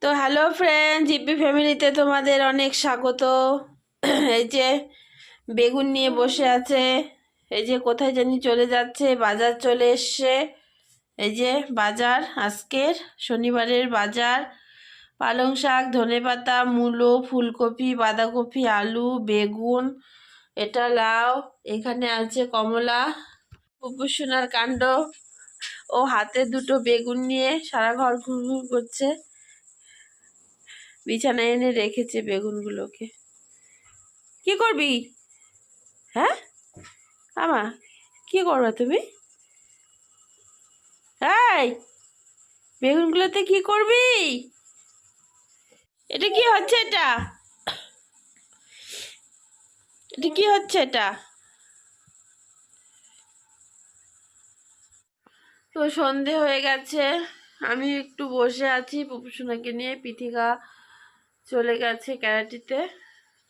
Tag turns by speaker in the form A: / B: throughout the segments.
A: তো hello friend, GP ফ্যামিলিতে তোমাদের অনেক স্বাগত। এই যে বেগুন নিয়ে বসে আছে, এই যে কোথায় জানি চলে যাচ্ছে, বাজার চলে এসছে। এই যে বাজার, আজকের শনিবারের বাজার। পালং শাক, ধনেপাতা, মূলো, ফুলকপি, বাঁধাকপি, আলু, বেগুন, এটা লাউ, এখানে আছে কমলা। পুপুসোনার কাণ্ড, ও হাতে দুটো বেগুন নিয়ে সারা ঘর ঘুরঘুর করছে। বিছানায় এনে রেখেছে বেগুনগুলোকে। কি করবি? হ্যাঁ আমা, কি করবে তুমি? এই বেগুনগুলোতে কি করবি? এটা কি হচ্ছে? এটা এটা কি হচ্ছে? এটা তো সন্ধে হয়ে গেছে, আমি একটু বসে আছি পুপুসোনাকে নিয়ে। পিথিকা চলে গেছে ক্যারাটিতে,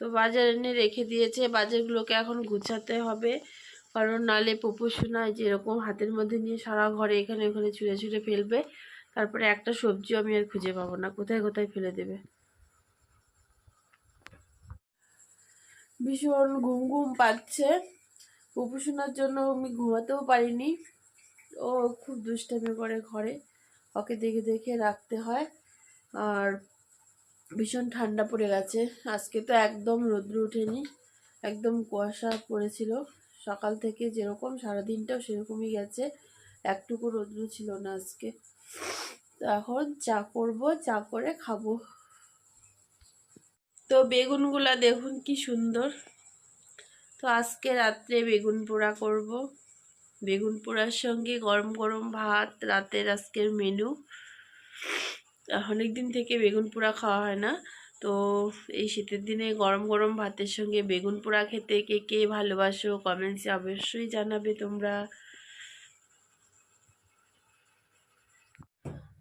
A: তো বাজার এনে রেখে দিয়েছে। বাজারগুলোকে এখন গুছাতে হবে, কারণ নালে পুপুসোনা যেরকম হাতের মধ্যে নিয়ে সারা ঘরে এখানে ওখানে ছুঁড়ে ছুঁড়ে ফেলবে। তারপরে একটা সবজিও আমি আর খুঁজে পাবো না, কোথায় কোথায় ফেলে দেবে। ভীষণ ঘুম ঘুম পাচ্ছে। পুপুসোনার জন্য আমি ঘুমাতেও পারিনি। ও খুব দুষ্টামি করে ঘরে, ওকে দেখে দেখে রাখতে হয়। আর ভীষণ ঠান্ডা পড়ে গেছে। আজকে তো একদম রোদ্র ওঠেনি, একদম কুয়াশা পড়েছিল সকাল থেকে, যেরকম সারাদিনটাও সেরকমই গেছে, একটুকু রোদ্র ছিল না আজকে। তো এখন চা করব, চা করে খাবো। তো বেগুনগুলা দেখুন কি সুন্দর। তো আজকে রাত্রে বেগুন পোড়া করব। বেগুন পোড়ার সঙ্গে গরম গরম ভাত, রাতের আজকের মেনু। অনেক দিন থেকে বেগুন পোড়া খাওয়া হয় না, তো এই শীতের দিনে গরম গরম ভাতের সঙ্গে বেগুন পোড়া খেতে কে কে ভালোবাসো কমেন্টসে অবশ্যই জানাবে তোমরা।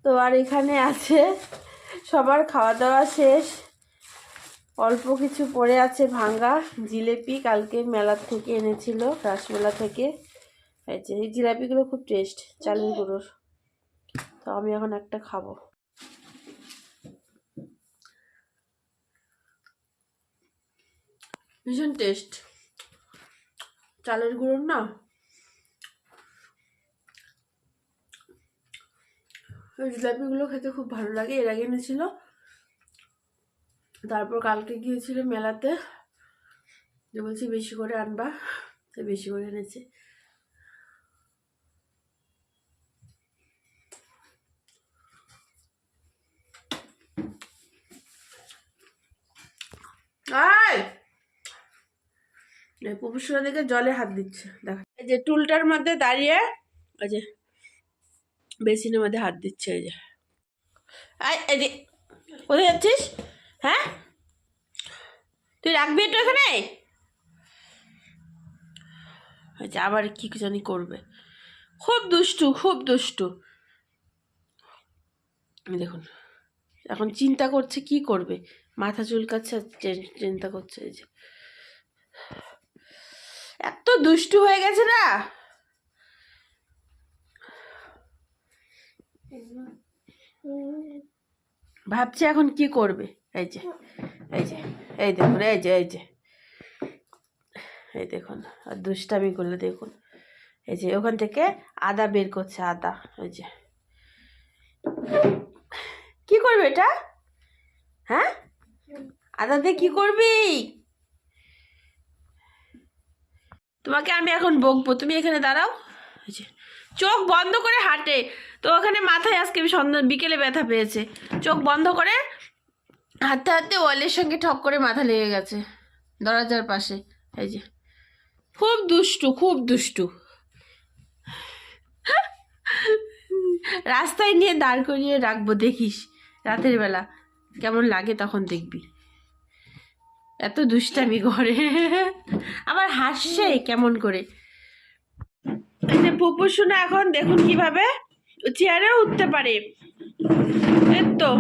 A: তো আর এখানে আছে, সবার খাওয়া দাওয়া শেষ, অল্প কিছু পড়ে আছে ভাঙ্গা জিলেপি, কালকে মেলার থেকে এনেছিল, রাসমেলা থেকে। এই যে এই জিলাপিগুলো খুব টেস্ট, চালের গুঁড়োর। তো আমি এখন একটা খাবো। ভীষণ টেস্ট চালের গুঁড়োর না। ওই জিলাপিগুলো খেতে খুব ভালো লাগে। এর আগে এনেছিল, তারপর কালকে গিয়েছিল মেলাতে, যে বলছি বেশি করে আনবা, তো বেশি করে এনেছে। পুপুসোনা দিকে জলে হাত দিচ্ছে, দেখা এই যে টুলটার মধ্যে দাঁড়িয়ে, ওই যে বেসিনের মধ্যে হাত দিচ্ছে। এই যে এই যে কোথায় যাচ্ছিস? হ্যাঁ, তুই রাখবি একটু এখানে। আচ্ছা, আবার কি জানি করবে, খুব দুষ্টু, খুব দুষ্টু। দেখুন এখন চিন্তা করছে কি করবে, মাথা চুলকাচ্ছে, চিন্তা করছে। এই যে এত দুষ্টু হয়ে গেছে না। ভাবছে এখন কি করবে। এই যে এই যে এই দেখুন, এই যে এই যে এই দেখুন, আর দুষ্টামি করলে দেখুন, এই যে ওখান থেকে আদা বের করছে, আদা। ওই যে কি করবে এটা? হ্যাঁ, আদা দিয়ে কি করবি? তোমাকে আমি এখন বকবো, তুমি এখানে দাঁড়াও। ওই যে চোখ বন্ধ করে হাঁটে, তো ওখানে মাথায় আজকে সন্ধ্যা বিকেলে ব্যথা পেয়েছে, চোখ বন্ধ করে হাঁটতে হাঁটতে ওয়ালের সঙ্গে ঠক করে মাথা লেগে গেছে দরজার পাশে। এই যে খুব দুষ্টু, খুব দুষ্টু। রাস্তায় নিয়ে দাঁড় করিয়ে রাখবো, দেখিস রাতের বেলা কেমন লাগে, তখন দেখবি। এত দুষ্টামি করে, আবার হাসছে কেমন করে। এই যে পুপুসোনা এখন দেখুন কিভাবে চেয়ারেও উঠতে পারে। এই তো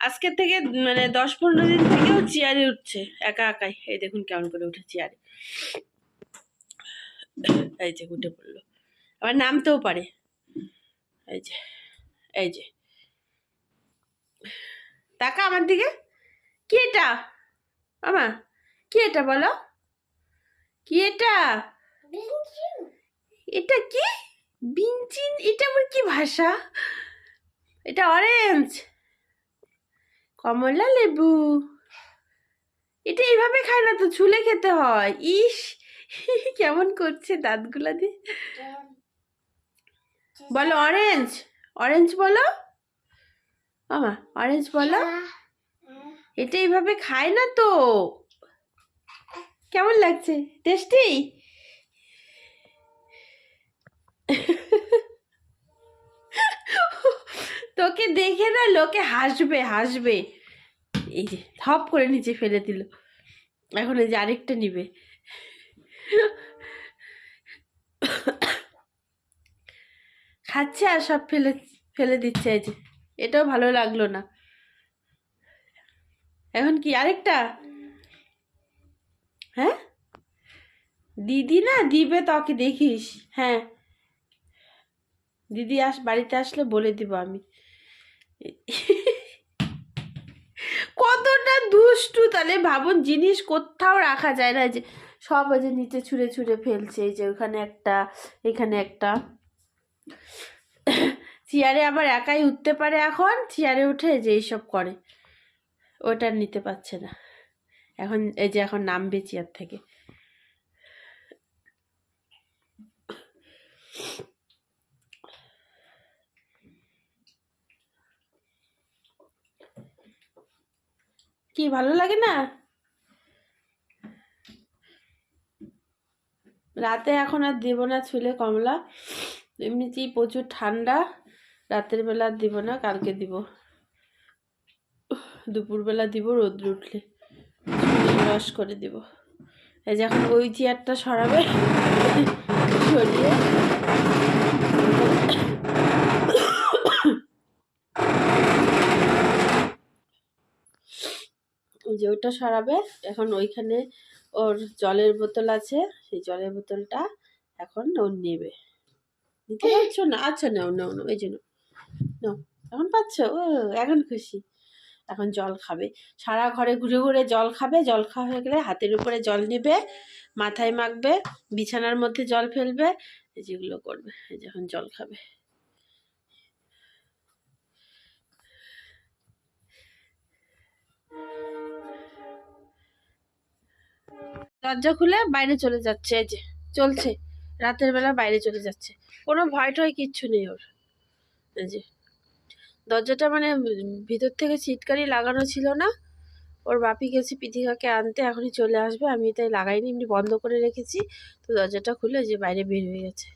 A: আজকের থেকে মানে 10-15 দিন থেকেও চেয়ারে উঠছে একা একাই। এই দেখুন কেমন করে উঠে চেয়ারে, এই যে উঠে পড়লো, আবার নামতেও পারে। এই যে এই যে তাকা আমার দিকে। কি এটা মামা? কি এটা বলো? কি এটা? এটা কি বিনচিন? এটা আবার কি ভাষা? এটা অরেঞ্জ, কমলা লেবু। এটা এইভাবে খায় না তো, ছুলে খেতে হয়। ইস কেমন করছে দাঁতগুলা দিয়ে। বলো অরেঞ্জ, অরেঞ্জ বলো মামা, অরেঞ্জ বলো। এটা এইভাবে খায় না তো। কেমন লাগছে? টেস্টি? তোকে দেখে না লোকে হাসবে হাসবে। এই যে থপ করে নিচে ফেলে দিল। এখন এই যে আরেকটা নিবে। খাচ্ছে আর সব ফেলে ফেলে দিচ্ছে। এই যে এটাও ভালো লাগলো না। এখন কি আরেকটা? হ্যাঁ দিদি না দিবে তোকে, দেখিস। হ্যাঁ দিদি বাড়িতে আসলে বলে দিব আমি। কতটা দুষ্টু তাহলে ভাবুন, জিনিস কোথাও রাখা যায় না। যে সব ওই যে নিচে ছুঁড়ে ছুঁড়ে ফেলছে। এই যে ওখানে একটা, এখানে একটা। চেয়ারে আবার একাই উঠতে পারে, এখন চেয়ারে উঠে যে এইসব করে। ওটা নিতে পারছে না এখন। এই যে এখন নামবে চেয়ার থেকে। কি ভালো লাগে না? রাতে এখন আর দিব না ছুলে কমলা, এমনিতেই প্রচুর ঠান্ডা। রাতের বেলা দিব না, কালকে দিব, দুপুরবেলা দিব রোদ্র উঠলে রস করে দিব। এই যে এখন ওই চেয়ারটা সরাবে, সরিয়ে যে ওইটা সরাবে। এখন ওইখানে ওর জলের বোতল আছে, সেই জলের বোতলটা এখন ও নেবে। নিতে পারছো না? আচ্ছা নাও নাও নাও, এই জন্য নাও। এখন পাচ্ছ? ও এখন খুশি। এখন জল খাবে, সারা ঘরে ঘুরে ঘুরে জল খাবে। জল খাওয়া হয়ে গেলে হাতের উপরে জল নেবে, মাথায় মাখবে, বিছানার মধ্যে জল ফেলবে, যেগুলো করবে। এই যখন জল খাবে। দরজা খুলে বাইরে চলে যাচ্ছে। এই যে চলছে, রাতের বেলা বাইরে চলে যাচ্ছে। কোনো ভয় টয় কিচ্ছু নেই ওর। এই যে দরজাটা মানে ভিতর থেকে ছিটকারি লাগানো ছিল না, ওর বাপি গেছে পিথিকাকে আনতে, এখনই চলে আসবে। আমি তাই লাগাইনি, এমনি বন্ধ করে রেখেছি। তো দরজাটা খুলে যে বাইরে বের হয়ে গেছে।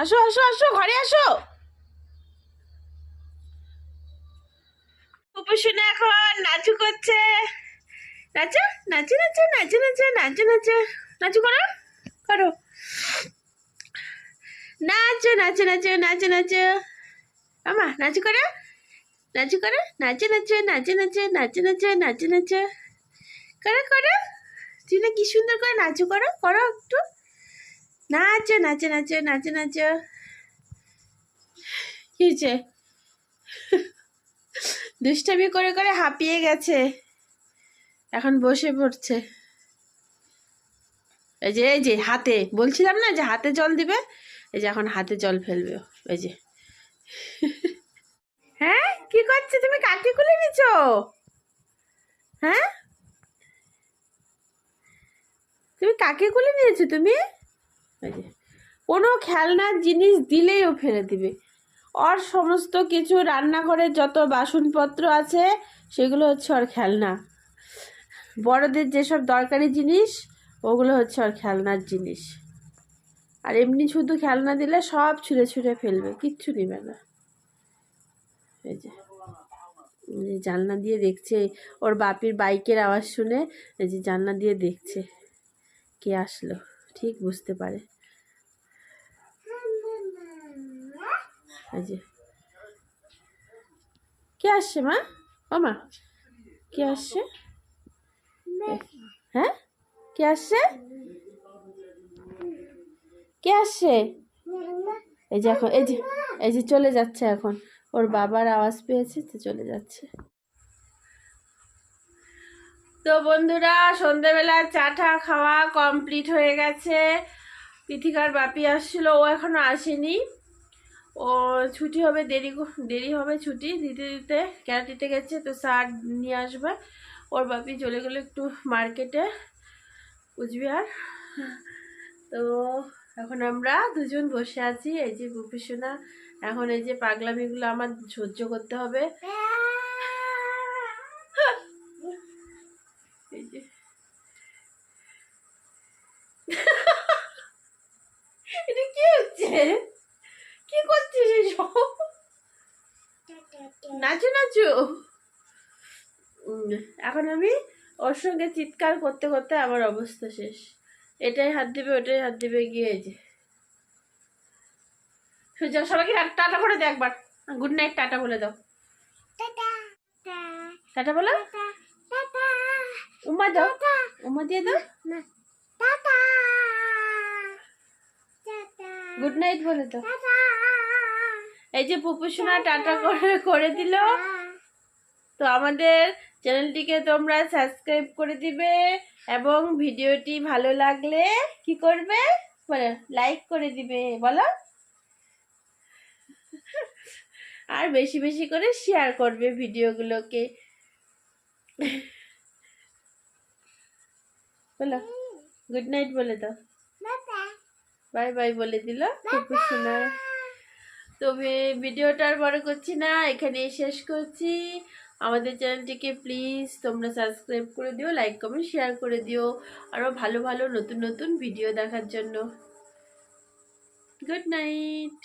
A: আসো আসো আসো, ঘরে আসো। উপর শুনে এখন নাচু করছে। নাচো নাচো নাচো নাচো নাচো নাচো নাচো নাচু করো করো, নাচো নাচো নাচো নাচো নাচো আমা, নাচু করো নাচু করো, নাচো নাচো নাচো নাচো নাচো নাচো নাচো নাচো করো করো। তুই না কি সুন্দর করে নাচু করো, করো একটু নাচো নাচো নাচো নাচো নাচো। কি হয়েছে? দুষ্টামি করে করে হাঁপিয়ে গেছে, এখন বসে পড়ছে। এই যে এই যে হাতে বলছিলাম না যে হাতে জল দিবে, এই যে এখন হাতে জল ফেলবে। এই যে হ্যাঁ কি করছে? তুমি কাকে কুলে নিছো? হ্যাঁ তুমি কাকে কুলে নিয়েছো তুমি? এই যে কোনো খেলনার জিনিস দিলেই ও ফেলে দিবে। ওর সমস্ত কিছু রান্নাঘরের যত বাসনপত্র আছে সেগুলো হচ্ছে ওর খেলনা। বড়দের যেসব দরকারি জিনিস ওগুলো হচ্ছে ওর খেলনার জিনিস। আর এমনি শুধু খেলনা দিলে সব ছুঁড়ে ছুঁড়ে ফেলবে, কিচ্ছু নেবে না। এই যে জানলা দিয়ে দেখছে, ওর বাপির বাইকের আওয়াজ শুনে এই যে জানলা দিয়ে দেখছে কে আসলো, ঠিক বুঝতে পারে। এই যে কে আসছে মা? ও মা কে আসছে? হ্যাঁ কে আসছে? কে আসছে? এই যে এখন এই যে চলে যাচ্ছে, এখন ওর বাবার আওয়াজ পেয়েছে তো চলে যাচ্ছে। তো বন্ধুরা, সন্ধ্যেবেলা চাটা খাওয়া কমপ্লিট হয়ে গেছে। পৃথিকার বাপি আসছিল, ও এখনো আসেনি। ও ছুটি হবে, দেরি হবে ছুটি দিতে দিতে, ক্যারাটিতে গেছে তো শার্ট নিয়ে আসবে। ওর বাপি চলে গেলো একটু মার্কেটে, কুচবিহার। তো এখন আমরা দুজন বসে আছি, এই যে প্রফেশনা। এখন এই যে পাগলামিগুলো আমার সহ্য করতে হবে। এই যে এটা কি হচ্ছে, কি করছিস এসব? নাচো নাচো। এখন আমি ওর সঙ্গে চিৎকার করতে করতে আমার অবস্থা শেষ। এটাই হাত দিবে, ওটাই হাত দিবে, গিয়ে যে সবাইকে টাটা করে দে একবার। গুড নাইট টাটা বলে দাও, টাটা বলো, উম্মা দাও, উম্মা দিয়ে দাও, গুড নাইট বলে দাও। এই যে পুপুসোনা টাটা করে দিল। তো আমাদের চ্যানেলটিকে তোমরা সাবস্ক্রাইব করে দিবে এবং ভিডিওটি ভালো লাগলে কি করবে বলো, লাইক করে দিবে বলো, আর বেশি বেশি করে শেয়ার করবে ভিডিওগুলোকে। বলো গুড নাইট বলে দাও, বাই বাই বলে দিল পুপুসোনা। তো ভিডিওটা আর বড় করছি না, এখানেই শেষ করছি। আমাদের চ্যানেলটিকে প্লিজ তোমরা সাবস্ক্রাইব করে দিও, লাইক কমেন্ট শেয়ার করে দিও, আরও ভালো ভালো নতুন নতুন ভিডিও দেখার জন্য। Good night.